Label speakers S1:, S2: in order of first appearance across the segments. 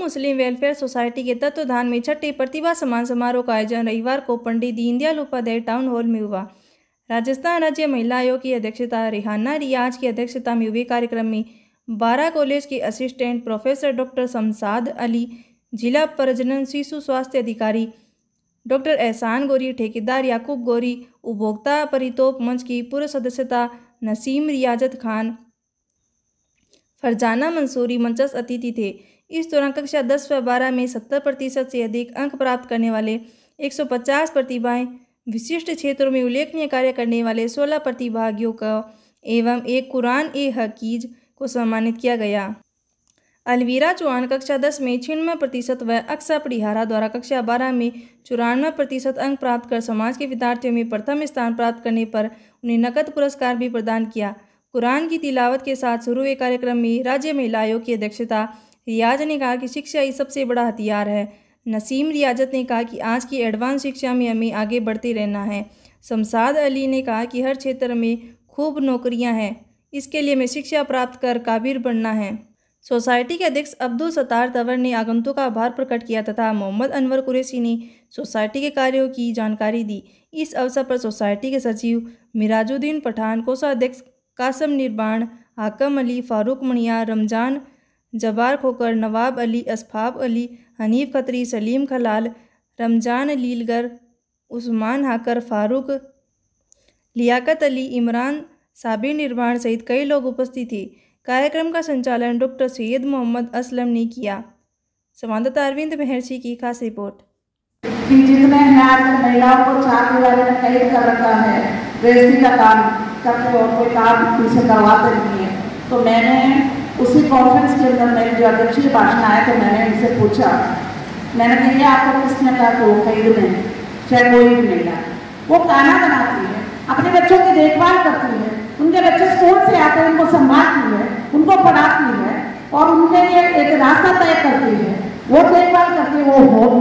S1: मुस्लिम welfare society के तत्वाधान में छठे प्रतिभा सम्मान समारोह का आयोजन रविवार को पंडित दीनदयाल उपाध्याय टाउन हॉल में हुआ। राजस्थान राज्य महिला आयोग की अध्यक्षता रेहाना रियाज की अध्यक्षता में हुए कार्यक्रम में 12 कॉलेज के assistant professor doctor Shamshad Ali, जिला प्रजनन शिशु स्वास्थ्य अधिकारी डॉक्टर एहसान गोरी, ठेकेदार याकूब गोरी, उपभोक्ता परितोप मंच की पूर्व सदस्यता नसीम रियाजत खान, फरजाना मंसूरी मंचस्थ अतिथि थे। इस दौरान कक्षा 10 व 12 में 70% से अधिक अंक प्राप्त करने वाले 150 प्रतिभाएं, विशिष्ट क्षेत्रों में उल्लेखनीय कार्य करने वाले 16 प्रतिभागियों का एवं एक कुरान ए हकीज को सम्मानित किया गया। अलवीरा चौहान कक्षा 10 में 96% व अक्सा पड़िहारा द्वारा कक्षा 12 में 94% अंक प्राप्त कर समाज के विद्यार्थियों में प्रथम स्थान प्राप्त करने पर उन्हें नकद पुरस्कार भी प्रदान किया। कुरान की तिलावत के साथ शुरू हुए कार्यक्रम में राज्य महिला आयोग की अध्यक्षता रियाज ने कहा कि शिक्षा ही सबसे बड़ा हथियार है। नसीम रियाजत ने कहा कि आज की एडवांस शिक्षा में हमें आगे बढ़ते रहना है। शमशाद अली ने कहा कि हर क्षेत्र में खूब नौकरियां हैं, इसके लिए हमें शिक्षा प्राप्त कर काबिल बनना है। सोसाइटी के अध्यक्ष अब्दुल सत्तार तंवर ने आगंतुक का आभार प्रकट किया तथा मोहम्मद अनवर कुरैशी ने सोसाइटी के कार्यों की जानकारी दी। इस अवसर पर सोसाइटी के सचिव मिराजुद्दीन पठान, कोषाध्यक्ष कासम निर्बाण, हाकम अली, फारूक मणिया, रमजान जबार खोकर, नवाब अली, असफाब अली, हनीफ खत्री, सलीम खलाल, रमजान लीलगर, उस्मान हाकर, फारूक, लियाकत अली, इमरान साबिर निर्बाण सहित कई लोग उपस्थित थे। कार्यक्रम का संचालन डॉक्टर सैयद मोहम्मद असलम ने किया। संवाददाता अरविंद महर्षि की खास रिपोर्ट।
S2: जितने हैं आजकल महिलाओं को चार दीवारी में कैद कर रखा है, गृहस्थी का काम करके और कोई काम उनसे करवाते नहीं है। तो मैंने उसी कॉन्फ्रेंस के अंदर मेरे जो अध्यक्षीय भाषण आया तो मैंने उनसे पूछा, मैंने कहा ये आपको किसने कहा कि वो कैद में, चाहे कोई भी महिला वो खाना बनाती है, अपने बच्चों की देखभाल करती है, उनके बच्चे स्कूल से आते हैं उनको संभालती है, उनको पढ़ाती है और उनके लिए एक रास्ता तय करती है, वो देखभाल करती है। वो होम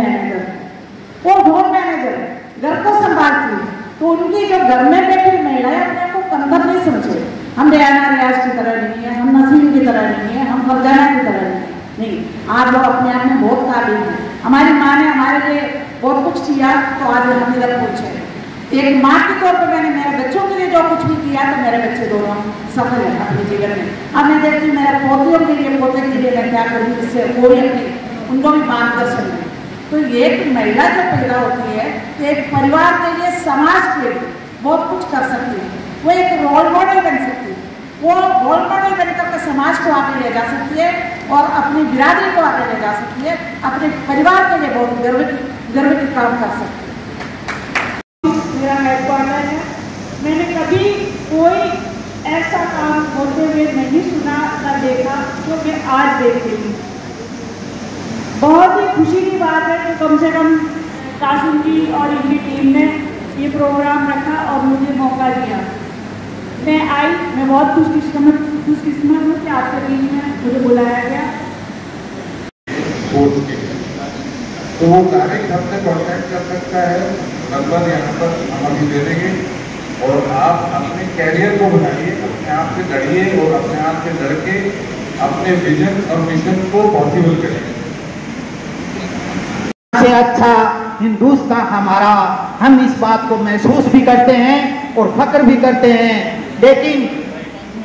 S2: मैनेजर घर को संभालती है। तो उनकी जो घर में बैठी महिलाएं अपने को कमतर नहीं समझे, हम रेहाना रियाज की तरह नहीं है, हम नसीम की तरह नहीं है, हम फरजाना की तरह नहीं। आज लोग अपने आप में बहुत काबिल हैं। हमारी माँ ने हमारे लिए बहुत कुछ किया तो आज हम इधर पहुंचे। एक माँ के तौर पर मैंने मेरे बच्चों के लिए जो कुछ भी किया तो मेरे बच्चे दोनों सफल हैं अपने जीवन में। अब मैं देखती हूँ मेरे पोतियों के लिए, पोते के लिए मैं क्या करूँ, जिससे वो भी अपने उनको भी मार्गदर्शन है। तो ये एक महिला जो पैदा होती है तो एक परिवार के लिए, समाज के लिए बहुत कुछ कर सकती है। वो एक रोल मॉडल बन सकती है, वो रोल मॉडल बनकर के समाज को आगे ले जा सकती है और अपनी बिरादरी को आगे ले जा सकती है, अपने परिवार के लिए बहुत गर्व की काम कर सकती है। मेरा हेडक्वार्टर है, मैंने कभी कोई ऐसा काम होते हुए नहीं सुना न देखा जो मैं आज देख रही हूँ। बहुत ही खुशी की बात है कि कम से कम कासिम जी और इनकी टीम ने ये प्रोग्राम रखा और मुझे मौका दिया। मैं आई, मैं बहुत खुशकिस्मत हूँ कि आपके बीच में मुझे बुलाया गया।
S3: तो वो डायरेक्ट हमसे कॉन्टैक्ट कर सकता है, नंबर यहाँ पर हम अभी दे देंगे और आप अपने कैरियर को बनाइए, अपने आप से लड़िए और अपने आप से लड़ के अपने विजन और मिशन को पॉसिबल करिए।
S4: से अच्छा हिंदुस्तान हमारा, हम इस बात को महसूस भी करते हैं और फक्र भी करते हैं। लेकिन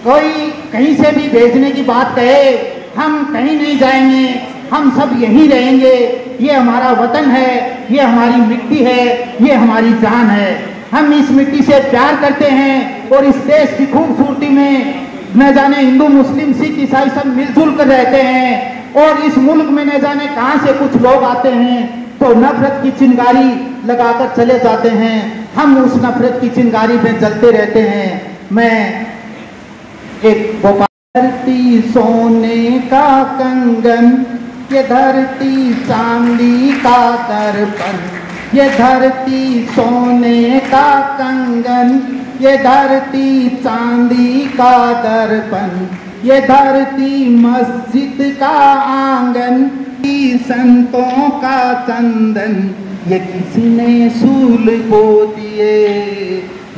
S4: कोई कहीं से भी भेजने की बात कहे, हम कहीं नहीं जाएंगे, हम सब यहीं रहेंगे। ये हमारा वतन है, ये हमारी मिट्टी है, ये हमारी जान है। हम इस मिट्टी से प्यार करते हैं और इस देश की खूबसूरती में न जाने हिंदू मुस्लिम सिख ईसाई सब मिलजुल कर रहते हैं। और इस मुल्क में न जाने कहां से कुछ लोग आते हैं तो नफरत की चिंगारी लगाकर चले जाते हैं। हम उस नफरत की चिंगारी में जलते रहते हैं। मैं एक धरती सोने का कंगन, ये धरती चांदी का दर्पण, ये धरती सोने का कंगन, ये धरती चांदी का दर्पण, ये धरती मस्जिद का आंगन, संतों का चंदन, ये किसने सूल को दिए,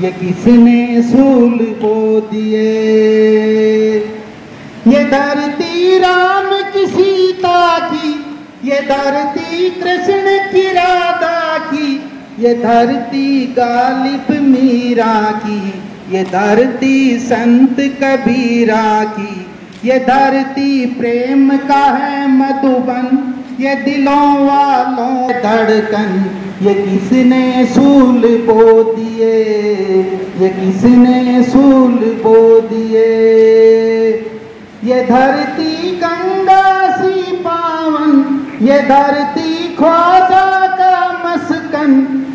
S4: ये किसने सूल को दिए। ये धरती राम की सीता की, ये धरती कृष्ण की राधा की, ये धरती गालिब मीरा की, ये धरती संत कबीरा की, ये धरती प्रेम का है मधुबन, ये दिलों वालों धड़कन। ये किसने सूल बो दिए, ये किसने सूल बो दिए। ये धरती गंगा सी पावन, ये धरती ख्वाजा का मस्कन,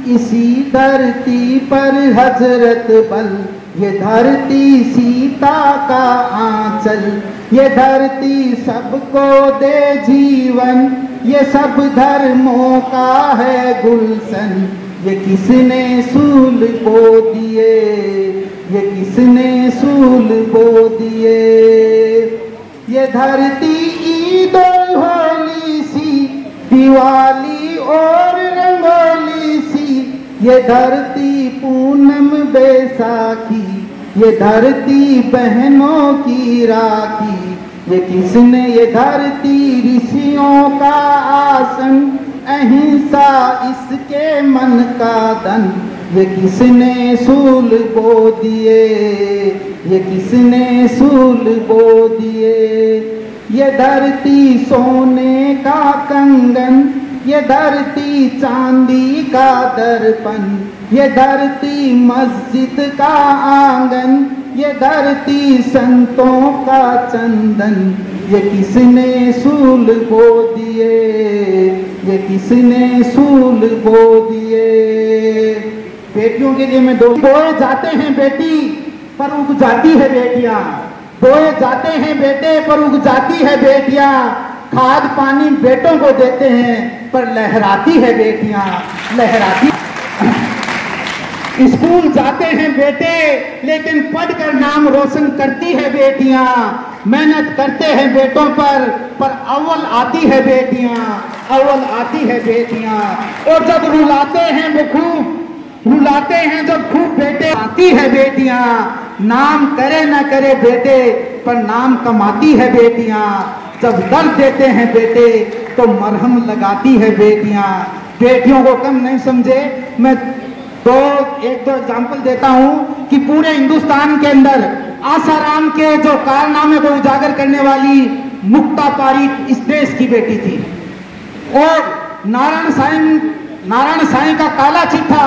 S4: इसी धरती पर हजरत बल, ये धरती सीता का आंचल। ये धरती सबको दे जीवन, ये सब धर्मों का है गुलशन। ये किसने सूल बो दिए, ये किसने सूल बो दिए। ये धरती ईद और होली सी, दिवाली और रंगोली सी, ये धरती पूनम बैसाखी, ये धरती बहनों की राखी। ये किसने, ये धरती ऋषियों का आसन, अहिंसा इसके मन का धन। ये किसने सूल बो दिए, ये किसने सूल बो दिए। ये धरती सोने का कंगन, ये धरती चांदी का दर्पण, ये धरती मस्जिद का आंगन, ये धरती संतों का चंदन। ये किसने सूल बो दिए, ये किसने सूल बो दिए। बेटियों के लिए मैं दो, बोए जाते हैं बेटी पर उग जाती है बेटियां, बोए जाते हैं बेटे पर उग जाती है बेटियां। खाद पानी बेटों को देते हैं पर लहराती है बेटियां, लहराती। स्कूल जाते हैं बेटे लेकिन पढ़कर नाम रोशन करती है बेटियां। मेहनत करते हैं बेटों पर अव्वल आती है बेटियां, अव्वल आती है बेटियां। और जब रुलाते हैं वो खूब, रुलाते हैं जब खूब बेटे, आती है बेटियां। नाम करे न करे बेटे पर नाम कमाती है बेटियां। जब दर्द देते हैं बेटे तो मरहम लगाती है बेटियां। बेटियों को कम नहीं समझे। मैं एक दो एग्जाम्पल देता हूं कि पूरे हिंदुस्तान के अंदर आसाराम के जो कारनामे को उजागर करने वाली मुक्ता पारिक इस देश की बेटी थी। और नारायण साईं का काला चिट्ठा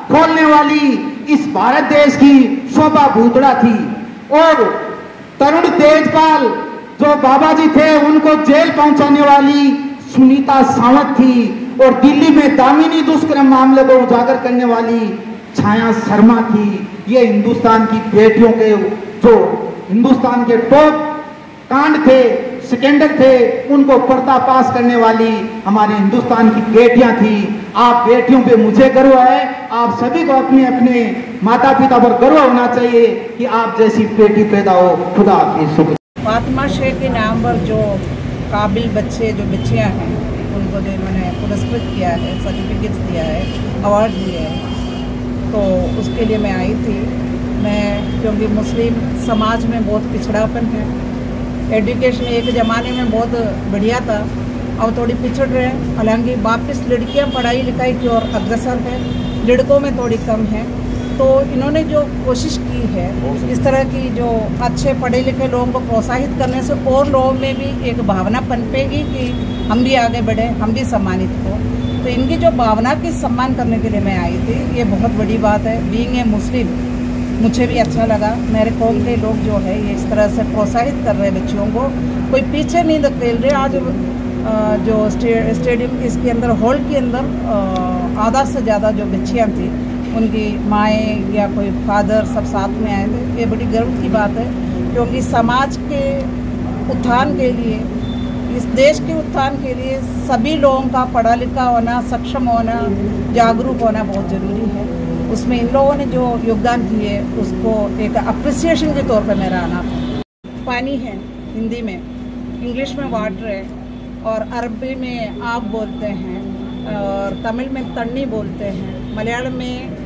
S4: खोलने वाली इस भारत देश की शोभा भूतड़ा थी। और तरुण तेजपाल जो बाबा जी थे उनको जेल पहुंचाने वाली सुनीता सावंत थी। और दिल्ली में दामिनी दुष्कर्म मामले को उजागर करने वाली छाया शर्मा थी। ये हिंदुस्तान की बेटियों के जो हिंदुस्तान के टॉप कांड थे, स्कैंडल थे, उनको पर्दाफाश करने वाली हमारे हिंदुस्तान की बेटियां थी। आप बेटियों पे मुझे गर्व है। आप सभी को अपने अपने माता पिता पर गर्व होना चाहिए कि आप जैसी बेटी पैदा हो। खुदा हाफिज़। शुक्रिया।
S5: फातिमा शेख के नाम पर जो काबिल बच्चे जो बच्चियाँ हैं उनको जो इन्होंने पुरस्कृत किया है, सर्टिफिकेट्स दिया है, अवार्ड दिए हैं, तो उसके लिए मैं आई थी। मैं क्योंकि मुस्लिम समाज में बहुत पिछड़ापन है, एजुकेशन एक ज़माने में बहुत बढ़िया था, अब थोड़ी पिछड़ रहे हैं। हालांकि वापस लड़कियां पढ़ाई लिखाई की ओर अग्रसर है, लड़कों में थोड़ी कम है। तो इन्होंने जो कोशिश की है इस तरह की जो अच्छे पढ़े लिखे लोगों को प्रोत्साहित करने से और लोगों में भी एक भावना पनपेगी कि हम भी आगे बढ़े, हम भी सम्मानित हो। तो इनकी जो भावना की सम्मान करने के लिए मैं आई थी, ये बहुत बड़ी बात है। बीइंग ए मुस्लिम मुझे भी अच्छा लगा। मेरे कौम के लोग जो है ये इस तरह से प्रोत्साहित कर रहे हैं बच्चियों को, कोई पीछे नहीं धकेल रहे। आज जो स्टेडियम इसके अंदर हॉल के अंदर आधा से ज़्यादा जो बच्चियाँ थी उनकी माएँ या कोई फादर सब साथ में आए थे। ये बड़ी गर्व की बात है क्योंकि समाज के उत्थान के लिए, इस देश के उत्थान के लिए सभी लोगों का पढ़ा लिखा होना, सक्षम होना, जागरूक होना बहुत ज़रूरी है। उसमें इन लोगों ने जो योगदान किए उसको एक अप्रिसिएशन के तौर पर मेरा आना था। पानी है हिंदी में, इंग्लिश में वाटर है, और अरबी में आप बोलते हैं, और तमिल में तन्नी बोलते हैं, मलयालम में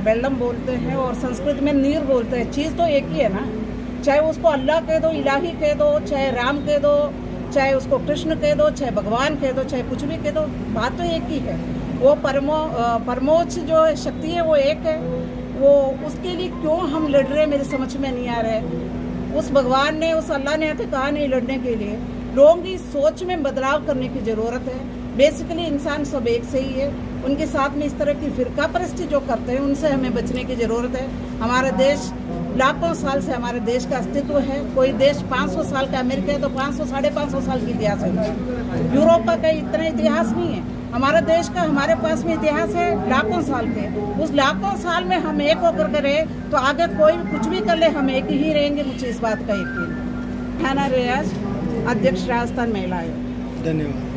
S5: वेल्लम बोलते हैं, और संस्कृत में नीर बोलते हैं। चीज़ तो एक ही है ना, चाहे उसको अल्लाह कह दो, इलाही कह दो, चाहे राम कह दो, चाहे उसको कृष्ण कह दो, चाहे भगवान कह दो, चाहे कुछ भी कह दो, बात तो एक ही है। वो परमोच्च जो शक्ति है वो एक है। वो उसके लिए क्यों हम लड़ रहे हैं मेरे समझ में नहीं आ रहा है। उस भगवान ने, उस अल्लाह ने आके कहा नहीं लड़ने के लिए। लोगों की सोच में बदलाव करने की ज़रूरत है। बेसिकली इंसान सब एक से ही है। उनके साथ में इस तरह की फिरका परस्ती जो करते हैं उनसे हमें बचने की ज़रूरत है। हमारा देश लाखों साल से हमारे देश का अस्तित्व है। कोई देश 500 साल का, अमेरिका है तो 500 साढ़े 500 साल की इतिहास है। यूरोप का कहीं इतना इतिहास नहीं है। हमारे देश का, हमारे पास में इतिहास है लाखों साल के। उस लाखों साल में हम एक होकर के रहे तो आगे कोई कुछ भी कर ले हम एक ही रहेंगे। मुझे इस बात का यकीन है। हैना रियाज, अध्यक्ष राजस्थान महिला आयोग।
S6: धन्यवाद।